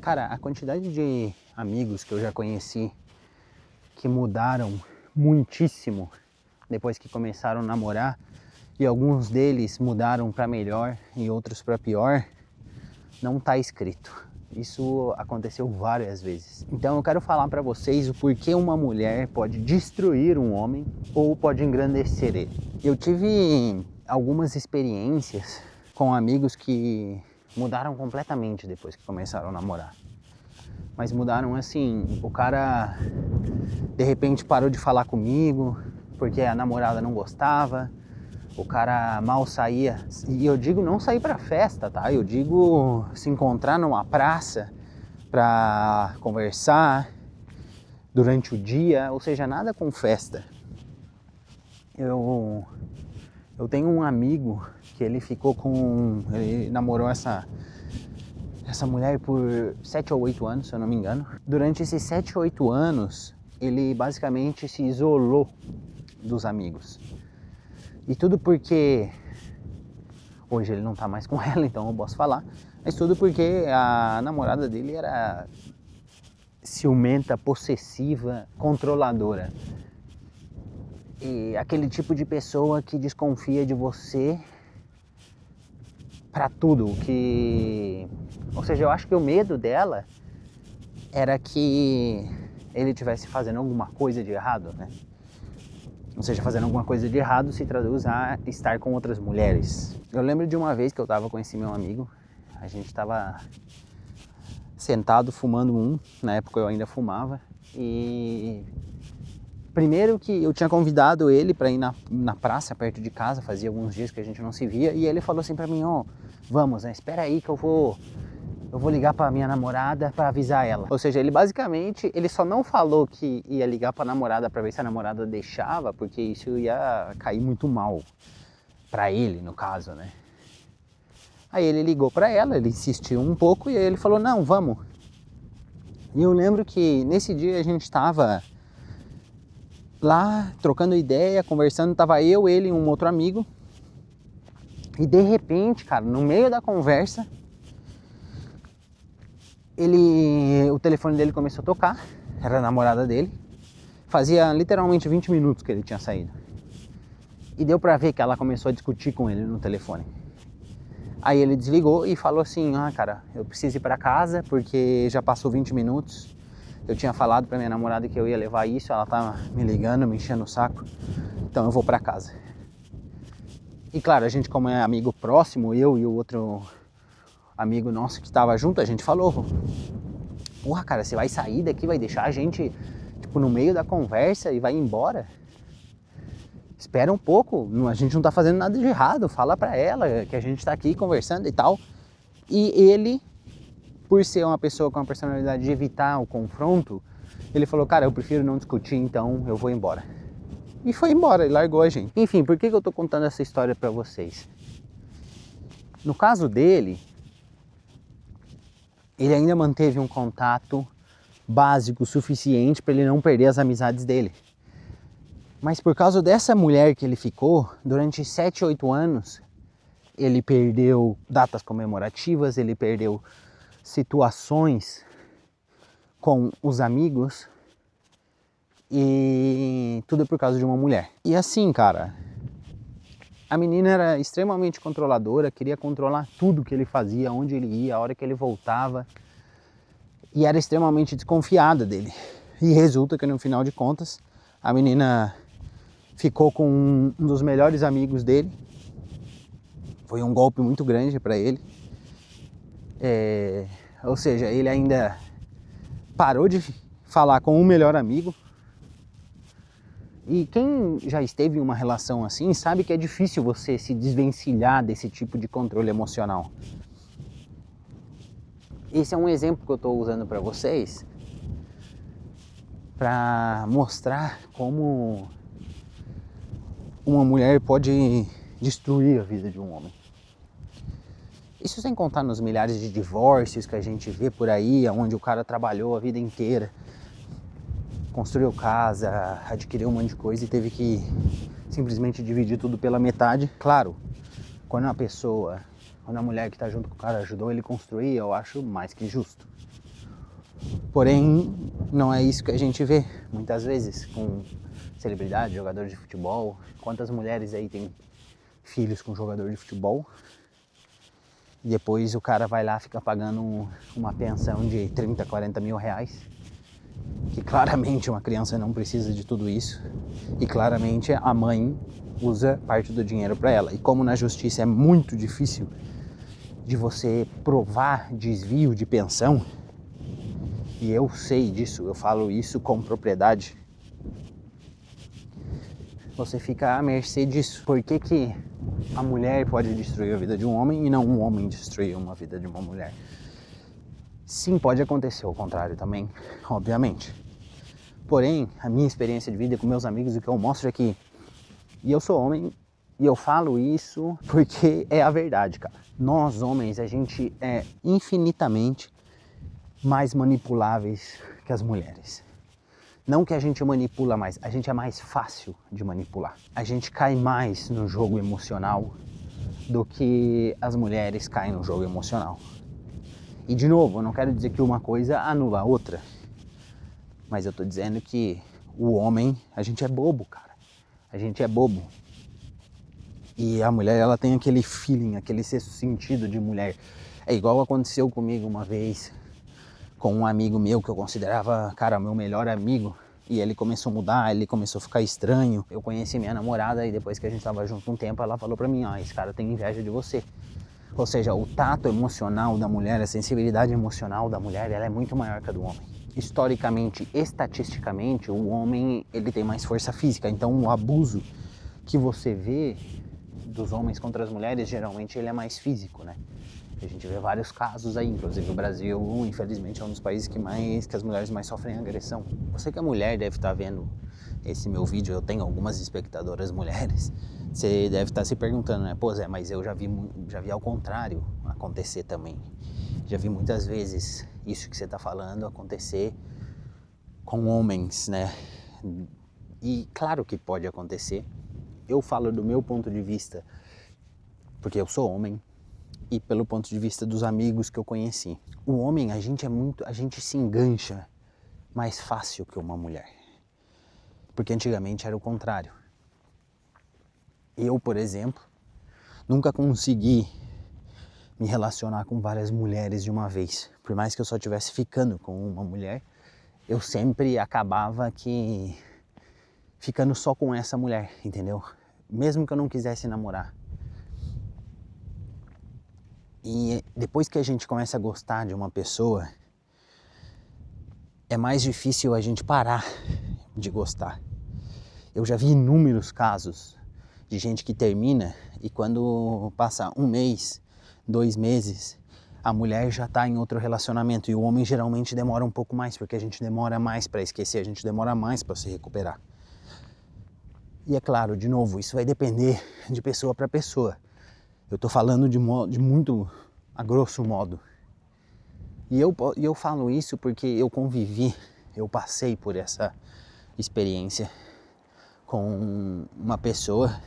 Cara, a quantidade de amigos que eu já conheci que mudaram muitíssimo depois que começaram a namorar, e alguns deles mudaram para melhor e outros para pior, não tá escrito. Isso aconteceu várias vezes. Então eu quero falar para vocês o porquê uma mulher pode destruir um homem ou pode engrandecer ele. Eu tive algumas experiências com amigos que mudaram completamente depois que começaram a namorar. Mas mudaram assim, o cara de repente parou de falar comigo porque a namorada não gostava. O cara mal saía, e eu digo não sair pra festa, tá? Eu digo se encontrar numa praça pra conversar durante o dia, ou seja, nada com festa. Eu tenho um amigo que ele namorou essa mulher por 7 ou 8 anos, se eu não me engano. Durante esses 7 ou 8 anos, ele basicamente se isolou dos amigos. E tudo porque hoje ele não tá mais com ela, então eu posso falar. Mas tudo porque a namorada dele era ciumenta, possessiva, controladora. E aquele tipo de pessoa que desconfia de você pra tudo. Ou seja, eu acho que o medo dela era que ele estivesse fazendo alguma coisa de errado, né? Ou seja, fazendo alguma coisa de errado se traduz a estar com outras mulheres. Eu lembro de uma vez que eu tava com esse meu amigo, a gente tava sentado fumando na época eu ainda fumava, e primeiro que eu tinha convidado ele para ir na praça perto de casa, fazia alguns dias que a gente não se via, e ele falou assim pra mim, vamos, né, espera aí que eu vou ligar pra minha namorada pra avisar ela. Ou seja, ele basicamente, ele só não falou que ia ligar pra namorada pra ver se a namorada deixava, porque isso ia cair muito mal pra ele, no caso, né? Aí ele ligou pra ela, ele insistiu um pouco e aí ele falou, não, vamos. E eu lembro que nesse dia a gente tava lá trocando ideia, conversando, tava eu, ele e um outro amigo. E de repente, cara, no meio da conversa, o telefone dele começou a tocar, era a namorada dele. Fazia literalmente 20 minutos que ele tinha saído. E deu pra ver que ela começou a discutir com ele no telefone. Aí ele desligou e falou assim, cara, eu preciso ir pra casa porque já passou 20 minutos. Eu tinha falado pra minha namorada que eu ia levar isso, ela tava me ligando, me enchendo o saco. Então eu vou pra casa. E claro, a gente como é amigo próximo, eu e o outro amigo nosso que tava junto, a gente falou, porra, cara, você vai sair daqui, vai deixar a gente, tipo, no meio da conversa e vai embora? Espera um pouco, a gente não tá fazendo nada de errado, fala pra ela que a gente tá aqui conversando e tal. E ele, por ser uma pessoa com a personalidade de evitar o confronto, ele falou, cara, eu prefiro não discutir, então eu vou embora. E foi embora, e largou a gente. Enfim, por que eu tô contando essa história pra vocês? No caso dele, ele ainda manteve um contato básico suficiente para ele não perder as amizades dele. Mas por causa dessa mulher que ele ficou, durante 7, 8 anos, ele perdeu datas comemorativas, ele perdeu situações com os amigos, e tudo por causa de uma mulher. E assim, cara, a menina era extremamente controladora, queria controlar tudo que ele fazia, onde ele ia, a hora que ele voltava, e era extremamente desconfiada dele. E resulta que no final de contas, a menina ficou com um dos melhores amigos dele. Foi um golpe muito grande para ele. Ou seja, ele ainda parou de falar com o melhor amigo. E quem já esteve em uma relação assim sabe que é difícil você se desvencilhar desse tipo de controle emocional. Esse é um exemplo que eu estou usando para vocês para mostrar como uma mulher pode destruir a vida de um homem. Isso sem contar nos milhares de divórcios que a gente vê por aí, onde o cara trabalhou a vida inteira, construiu casa, adquiriu um monte de coisa e teve que simplesmente dividir tudo pela metade. Claro, quando a mulher que está junto com o cara ajudou ele a construir, eu acho mais que justo. Porém, não é isso que a gente vê muitas vezes com celebridade, jogador de futebol. Quantas mulheres aí têm filhos com jogador de futebol? E depois o cara vai lá, fica pagando uma pensão de 30, 40 mil reais. Que claramente uma criança não precisa de tudo isso. E claramente a mãe usa parte do dinheiro para ela. E como na justiça é muito difícil de você provar desvio de pensão, e eu sei disso, eu falo isso com propriedade, você fica à mercê disso. Por que que a mulher pode destruir a vida de um homem e não um homem destruir uma vida de uma mulher? Sim, pode acontecer o contrário também, obviamente. Porém, a minha experiência de vida com meus amigos, o que eu mostro é que, e eu sou homem, e eu falo isso porque é a verdade, cara. Nós homens, a gente é infinitamente mais manipuláveis que as mulheres. Não que a gente manipula mais, a gente é mais fácil de manipular. A gente cai mais no jogo emocional do que as mulheres caem no jogo emocional. E de novo, eu não quero dizer que uma coisa anula a outra, mas eu tô dizendo que o homem, a gente é bobo, cara. A gente é bobo. E a mulher, ela tem aquele feeling, aquele sexto sentido de mulher. É igual aconteceu comigo uma vez com um amigo meu que eu considerava, cara, meu melhor amigo. E ele começou a mudar, ele começou a ficar estranho. Eu conheci minha namorada e depois que a gente tava junto um tempo, ela falou pra mim, esse cara tem inveja de você. Ou seja, o tato emocional da mulher, a sensibilidade emocional da mulher, ela é muito maior que a do homem. Historicamente, estatisticamente, o homem, ele tem mais força física. Então o abuso que você vê dos homens contra as mulheres, geralmente ele é mais físico, né? A gente vê vários casos aí, inclusive o Brasil, infelizmente, é um dos países que as mulheres mais sofrem agressão. Você que é mulher deve estar vendo esse meu vídeo, eu tenho algumas espectadoras mulheres, você deve estar se perguntando, né? Pô, Zé, mas eu já vi ao contrário acontecer também. Já vi muitas vezes isso que você está falando acontecer com homens, né? E claro que pode acontecer. Eu falo do meu ponto de vista, porque eu sou homem, e pelo ponto de vista dos amigos que eu conheci. O homem, a gente se engancha mais fácil que uma mulher. Porque antigamente era o contrário. Eu, por exemplo, nunca consegui me relacionar com várias mulheres de uma vez. Por mais que eu só estivesse ficando com uma mulher, eu sempre acabava ficando só com essa mulher, entendeu? Mesmo que eu não quisesse namorar. E depois que a gente começa a gostar de uma pessoa, é mais difícil a gente parar de gostar. Eu já vi inúmeros casos de gente que termina e quando passa um mês, 2 meses, a mulher já está em outro relacionamento e o homem geralmente demora um pouco mais, porque a gente demora mais para esquecer, a gente demora mais para se recuperar. E é claro, de novo, isso vai depender de pessoa para pessoa. Eu estou falando de muito a grosso modo. E eu falo isso porque eu convivi, eu passei por essa experiência com uma pessoa,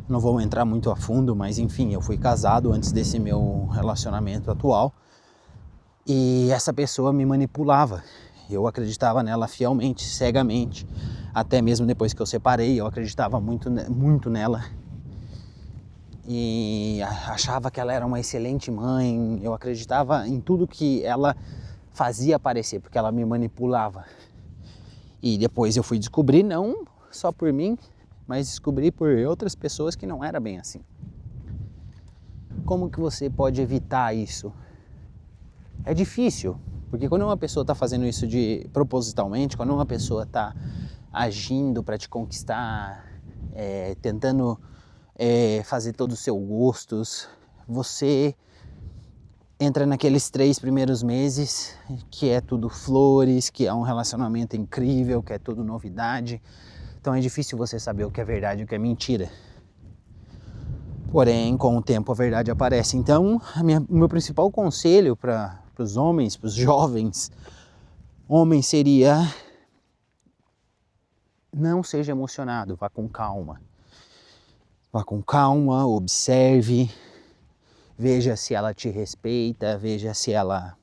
não vou entrar muito a fundo, mas enfim, eu fui casado antes desse meu relacionamento atual e essa pessoa me manipulava. Eu acreditava nela fielmente, cegamente, até mesmo depois que eu separei, eu acreditava muito nela. E achava que ela era uma excelente mãe, eu acreditava em tudo que ela fazia parecer, porque ela me manipulava. E depois eu fui descobrir, não só por mim, mas descobri por outras pessoas que não era bem assim. Como que você pode evitar isso? É difícil, porque quando uma pessoa está fazendo isso propositalmente, quando uma pessoa está agindo para te conquistar, tentando fazer todos os seus gostos, você entra naqueles 3 primeiros meses que é tudo flores, que é um relacionamento incrível, que é tudo novidade. Então é difícil você saber o que é verdade e o que é mentira. Porém, com o tempo a verdade aparece. Então, o meu principal conselho para os homens, para os jovens homens seria: não seja emocionado, vá com calma. Vá com calma, observe, veja se ela te respeita, veja se ela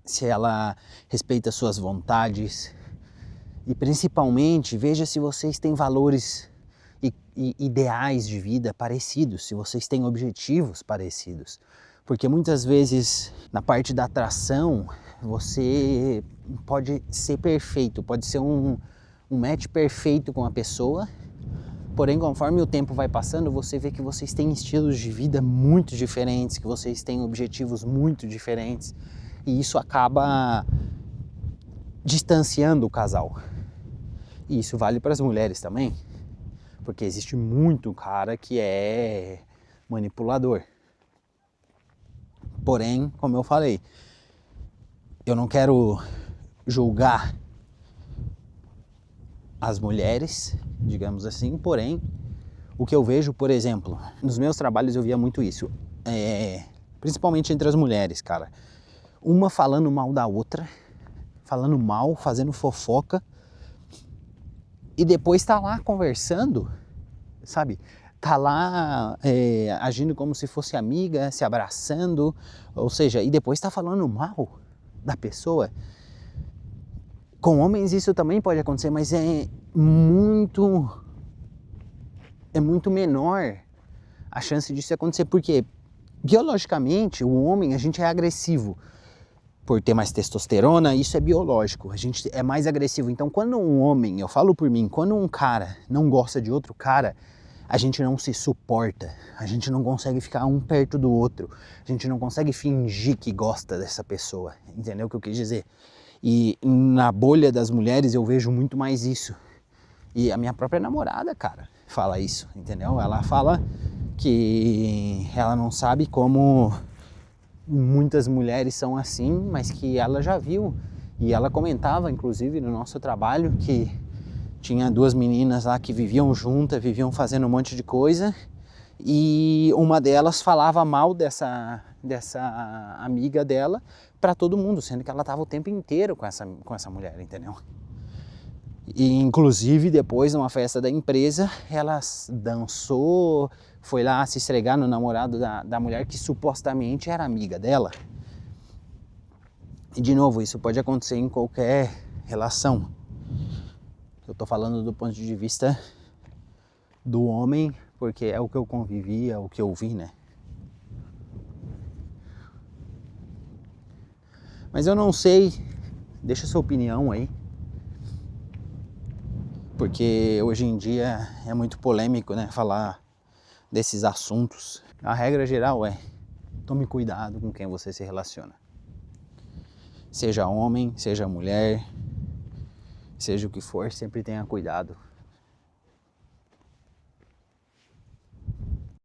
se ela respeita suas vontades e principalmente veja se vocês têm valores e ideais de vida parecidos, se vocês têm objetivos parecidos. Porque muitas vezes na parte da atração você pode ser perfeito, pode ser um match perfeito com a pessoa, porém conforme o tempo vai passando você vê que vocês têm estilos de vida muito diferentes, que vocês têm objetivos muito diferentes e isso acaba distanciando o casal. E isso vale para as mulheres também, porque existe muito cara que é manipulador. Porém, como eu falei, eu não quero julgar as mulheres, digamos assim, porém, o que eu vejo, por exemplo, nos meus trabalhos eu via muito isso, principalmente entre as mulheres, cara, uma falando mal da outra, falando mal, fazendo fofoca, e depois tá lá conversando, sabe? Tá lá agindo como se fosse amiga, se abraçando, ou seja, e depois tá falando mal da pessoa. Com homens isso também pode acontecer, mas é muito menor a chance disso acontecer, porque biologicamente o homem, a gente é agressivo. Por ter mais testosterona, isso é biológico, a gente é mais agressivo. Então quando um homem, eu falo por mim, quando um cara não gosta de outro cara, a gente não se suporta, a gente não consegue ficar um perto do outro, a gente não consegue fingir que gosta dessa pessoa, entendeu o que eu quis dizer? E na bolha das mulheres eu vejo muito mais isso. E a minha própria namorada, cara, fala isso, entendeu? Ela fala que ela não sabe como muitas mulheres são assim, mas que ela já viu. E ela comentava, inclusive, no nosso trabalho, que tinha duas meninas lá que viviam juntas, viviam fazendo um monte de coisa, e uma delas falava mal dessa amiga dela para todo mundo, sendo que ela estava o tempo inteiro com essa mulher, entendeu? E inclusive depois, numa festa da empresa, ela dançou, foi lá se esfregar no namorado da mulher que supostamente era amiga dela. E de novo, isso pode acontecer em qualquer relação. Eu tô falando do ponto de vista do homem, porque é o que eu convivi, é o que eu vi, né? Mas eu não sei, deixa sua opinião aí, porque hoje em dia é muito polêmico, né, falar desses assuntos. A regra geral é, tome cuidado com quem você se relaciona. Seja homem, seja mulher, seja o que for, sempre tenha cuidado.